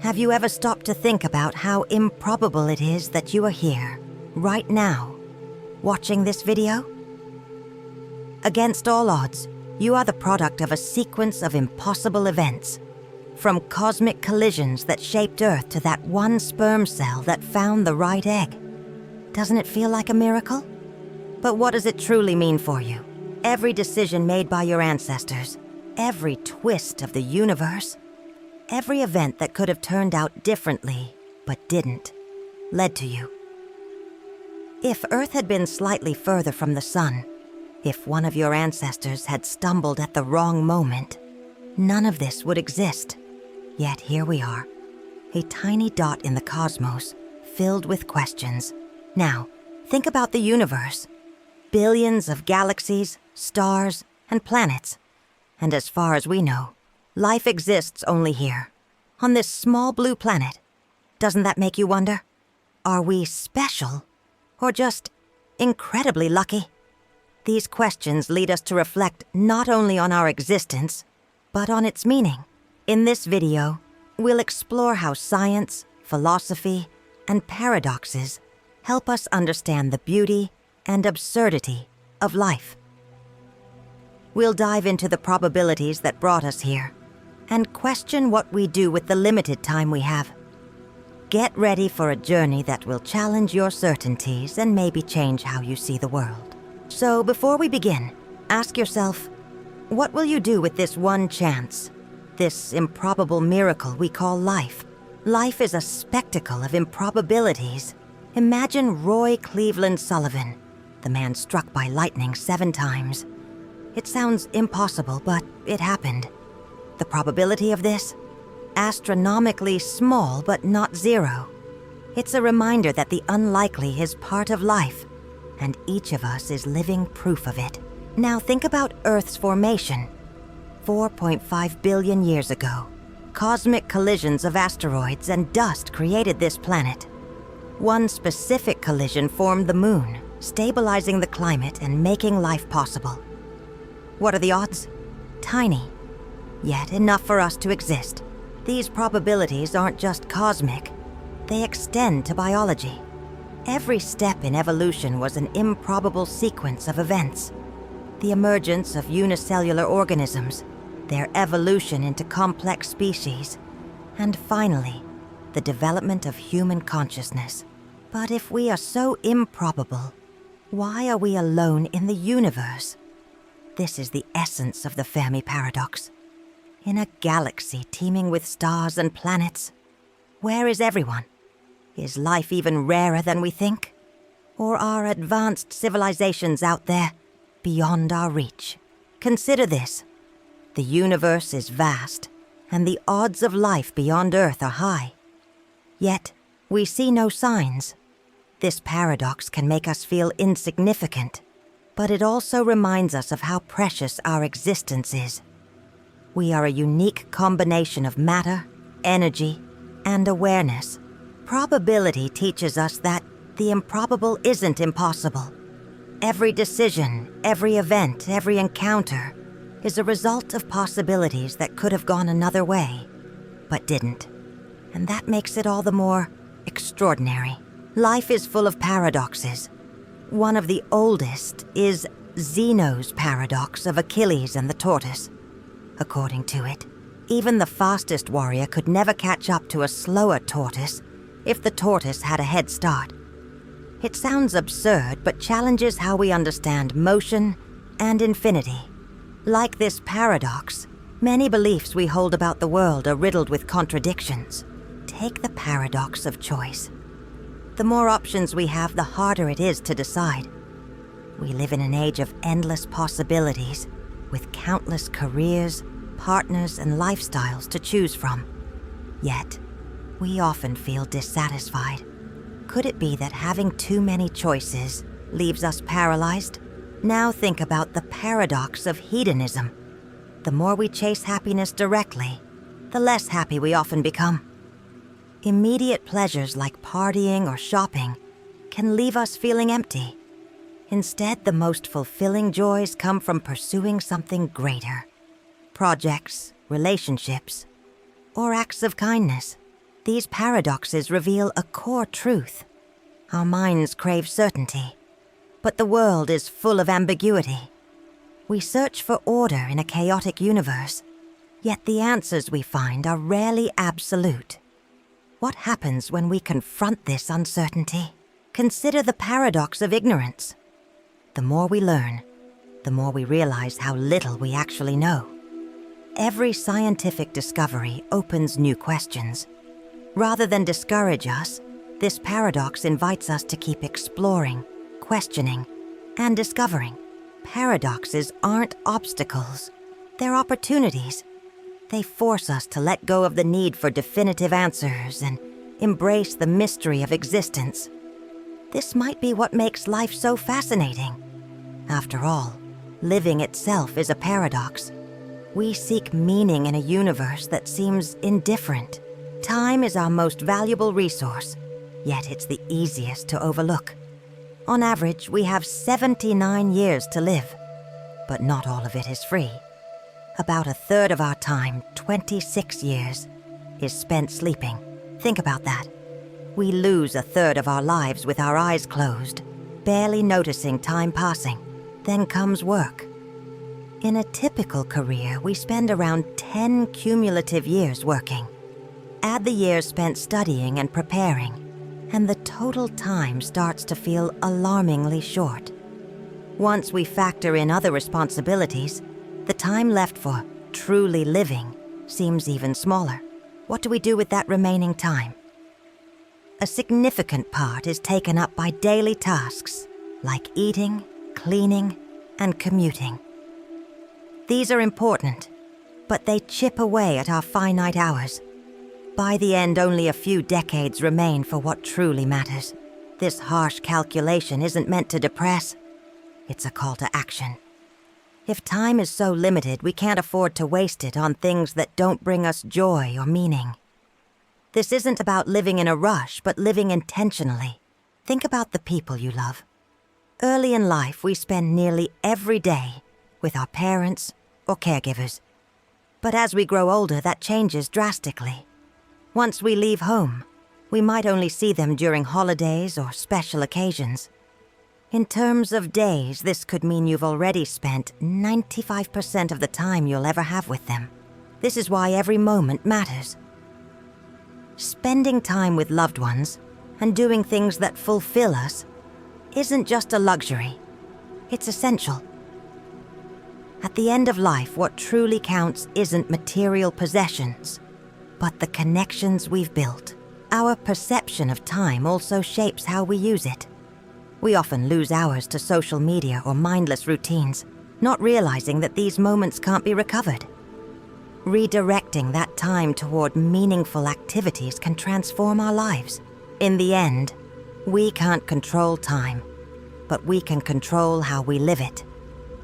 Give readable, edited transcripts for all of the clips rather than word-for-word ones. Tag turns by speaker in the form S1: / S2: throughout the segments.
S1: Have you ever stopped to think about how improbable it is that you are here, right now, watching this video? Against all odds, you are the product of a sequence of impossible events. From cosmic collisions that shaped Earth to that one sperm cell that found the right egg. Doesn't it feel like a miracle? But what does it truly mean for you? Every decision made by your ancestors, every twist of the universe, every event that could have turned out differently, but didn't, led to you. If Earth had been slightly further from the sun, if one of your ancestors had stumbled at the wrong moment, none of this would exist. Yet here we are, a tiny dot in the cosmos, filled with questions. Now, think about the universe. Billions of galaxies, stars, and planets. And as far as we know, life exists only here, on this small blue planet. Doesn't that make you wonder? Are we special, or just incredibly lucky? These questions lead us to reflect not only on our existence, but on its meaning. In this video, we'll explore how science, philosophy, and paradoxes help us understand the beauty and absurdity of life. We'll dive into the probabilities that brought us here, and question what we do with the limited time we have. Get ready for a journey that will challenge your certainties and maybe change how you see the world. So before we begin, ask yourself, what will you do with this one chance? This improbable miracle we call life. Life is a spectacle of improbabilities. Imagine Roy Cleveland Sullivan, the man struck by lightning 7 times. It sounds impossible, but it happened. The probability of this? Astronomically small, but not zero. It's a reminder that the unlikely is part of life, and each of us is living proof of it. Now think about Earth's formation. 4.5 billion years ago, cosmic collisions of asteroids and dust created this planet. One specific collision formed the moon, stabilizing the climate and making life possible. What are the odds? Tiny, yet enough for us to exist. These probabilities aren't just cosmic, they extend to biology. Every step in evolution was an improbable sequence of events. The emergence of unicellular organisms, their evolution into complex species, and finally, the development of human consciousness. But if we are so improbable, why are we alone in the universe? This is the essence of the Fermi paradox. In a galaxy teeming with stars and planets, where is everyone? Is life even rarer than we think? Or are advanced civilizations out there beyond our reach? Consider this. The universe is vast, and the odds of life beyond Earth are high. Yet, we see no signs. This paradox can make us feel insignificant, but it also reminds us of how precious our existence is. We are a unique combination of matter, energy, and awareness. Probability teaches us that the improbable isn't impossible. Every decision, every event, every encounter is a result of possibilities that could have gone another way, but didn't. And that makes it all the more extraordinary. Life is full of paradoxes. One of the oldest is Zeno's paradox of Achilles and the tortoise. According to it, even the fastest warrior could never catch up to a slower tortoise if the tortoise had a head start. It sounds absurd, but challenges how we understand motion and infinity. Like this paradox, many beliefs we hold about the world are riddled with contradictions. Take the paradox of choice. The more options we have, the harder it is to decide. We live in an age of endless possibilities, with countless careers, partners, and lifestyles to choose from. Yet, we often feel dissatisfied. Could it be that having too many choices leaves us paralyzed? Now think about the paradox of hedonism. The more we chase happiness directly, the less happy we often become. Immediate pleasures like partying or shopping can leave us feeling empty. Instead, the most fulfilling joys come from pursuing something greater. Projects, relationships, or acts of kindness. These paradoxes reveal a core truth. Our minds crave certainty, but the world is full of ambiguity. We search for order in a chaotic universe, yet the answers we find are rarely absolute. What happens when we confront this uncertainty? Consider the paradox of ignorance. The more we learn, the more we realize how little we actually know. Every scientific discovery opens new questions. Rather than discourage us, this paradox invites us to keep exploring, questioning, and discovering. Paradoxes aren't obstacles, they're opportunities. They force us to let go of the need for definitive answers and embrace the mystery of existence. This might be what makes life so fascinating. After all, living itself is a paradox. We seek meaning in a universe that seems indifferent. Time is our most valuable resource, yet it's the easiest to overlook. On average, we have 79 years to live, but not all of it is free. About a third of our time, 26 years, is spent sleeping. Think about that. We lose a third of our lives with our eyes closed, barely noticing time passing. Then comes work. In a typical career, we spend around 10 cumulative years working. Add the years spent studying and preparing, and the total time starts to feel alarmingly short. Once we factor in other responsibilities, the time left for truly living seems even smaller. What do we do with that remaining time? A significant part is taken up by daily tasks like eating, cleaning, and commuting. These are important, but they chip away at our finite hours. By the end, only a few decades remain for what truly matters. This harsh calculation isn't meant to depress. It's a call to action. If time is so limited, we can't afford to waste it on things that don't bring us joy or meaning. This isn't about living in a rush, but living intentionally. Think about the people you love. Early in life, we spend nearly every day with our parents or caregivers. But as we grow older, that changes drastically. Once we leave home, we might only see them during holidays or special occasions. In terms of days, this could mean you've already spent 95% of the time you'll ever have with them. This is why every moment matters. Spending time with loved ones and doing things that fulfill us isn't just a luxury, it's essential. At the end of life, what truly counts isn't material possessions, but the connections we've built. Our perception of time also shapes how we use it. We often lose hours to social media or mindless routines, not realizing that these moments can't be recovered. Redirecting that time toward meaningful activities can transform our lives. In the end, we can't control time, but we can control how we live it.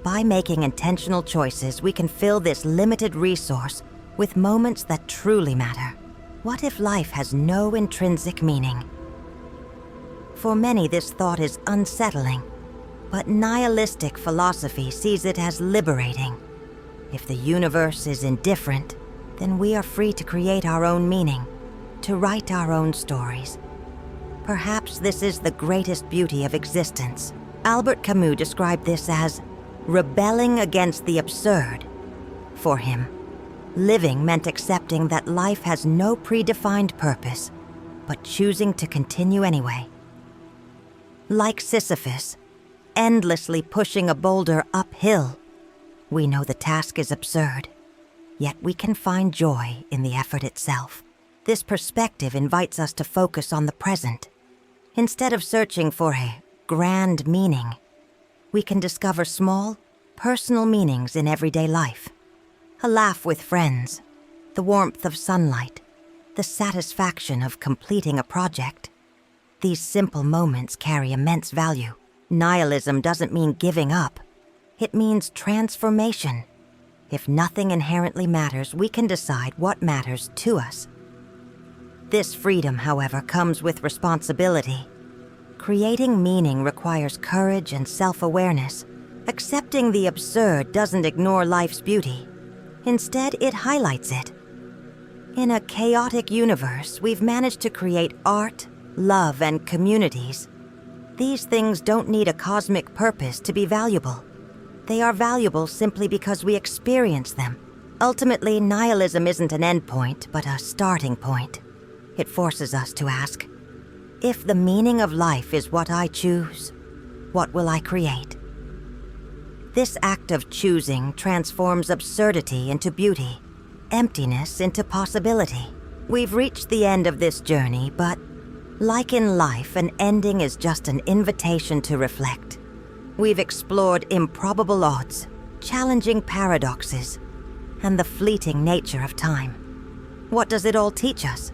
S1: By making intentional choices, we can fill this limited resource with moments that truly matter. What if life has no intrinsic meaning? For many, this thought is unsettling, but nihilistic philosophy sees it as liberating. If the universe is indifferent, then we are free to create our own meaning, to write our own stories. Perhaps this is the greatest beauty of existence. Albert Camus described this as rebelling against the absurd. For him, living meant accepting that life has no predefined purpose, but choosing to continue anyway. Like Sisyphus, endlessly pushing a boulder uphill, we know the task is absurd, yet we can find joy in the effort itself. This perspective invites us to focus on the present. Instead of searching for a grand meaning, we can discover small, personal meanings in everyday life. A laugh with friends, the warmth of sunlight, the satisfaction of completing a project. These simple moments carry immense value. Nihilism doesn't mean giving up. It means transformation. If nothing inherently matters, we can decide what matters to us. This freedom, however, comes with responsibility. Creating meaning requires courage and self-awareness. Accepting the absurd doesn't ignore life's beauty. Instead, it highlights it. In a chaotic universe, we've managed to create art, love, and communities. These things don't need a cosmic purpose to be valuable. They are valuable simply because we experience them. Ultimately, nihilism isn't an endpoint, but a starting point. It forces us to ask, if the meaning of life is what I choose, what will I create? This act of choosing transforms absurdity into beauty, emptiness into possibility. We've reached the end of this journey, but like in life, an ending is just an invitation to reflect. We've explored improbable odds, challenging paradoxes, and the fleeting nature of time. What does it all teach us?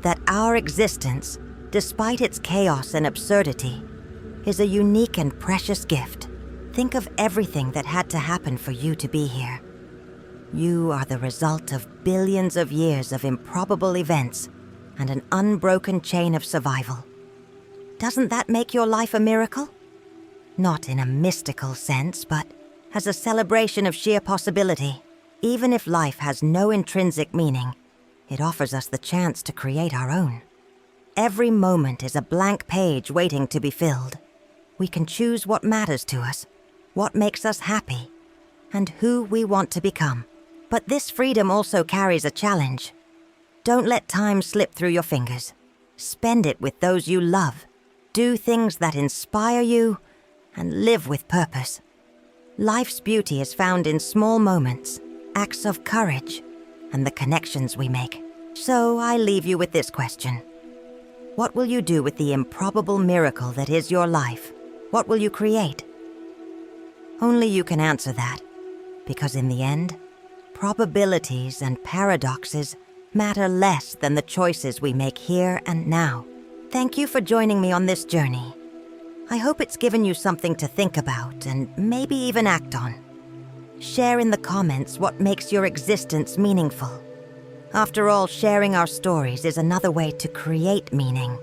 S1: That our existence, despite its chaos and absurdity, is a unique and precious gift. Think of everything that had to happen for you to be here. You are the result of billions of years of improbable events and an unbroken chain of survival. Doesn't that make your life a miracle? Not in a mystical sense, but as a celebration of sheer possibility. Even if life has no intrinsic meaning, it offers us the chance to create our own. Every moment is a blank page waiting to be filled. We can choose what matters to us, what makes us happy, and who we want to become. But this freedom also carries a challenge. Don't let time slip through your fingers. Spend it with those you love. Do things that inspire you and live with purpose. Life's beauty is found in small moments, acts of courage, and the connections we make. So I leave you with this question. What will you do with the improbable miracle that is your life? What will you create? Only you can answer that, because in the end, probabilities and paradoxes matter less than the choices we make here and now. Thank you for joining me on this journey. I hope it's given you something to think about and maybe even act on. Share in the comments what makes your existence meaningful. After all, sharing our stories is another way to create meaning.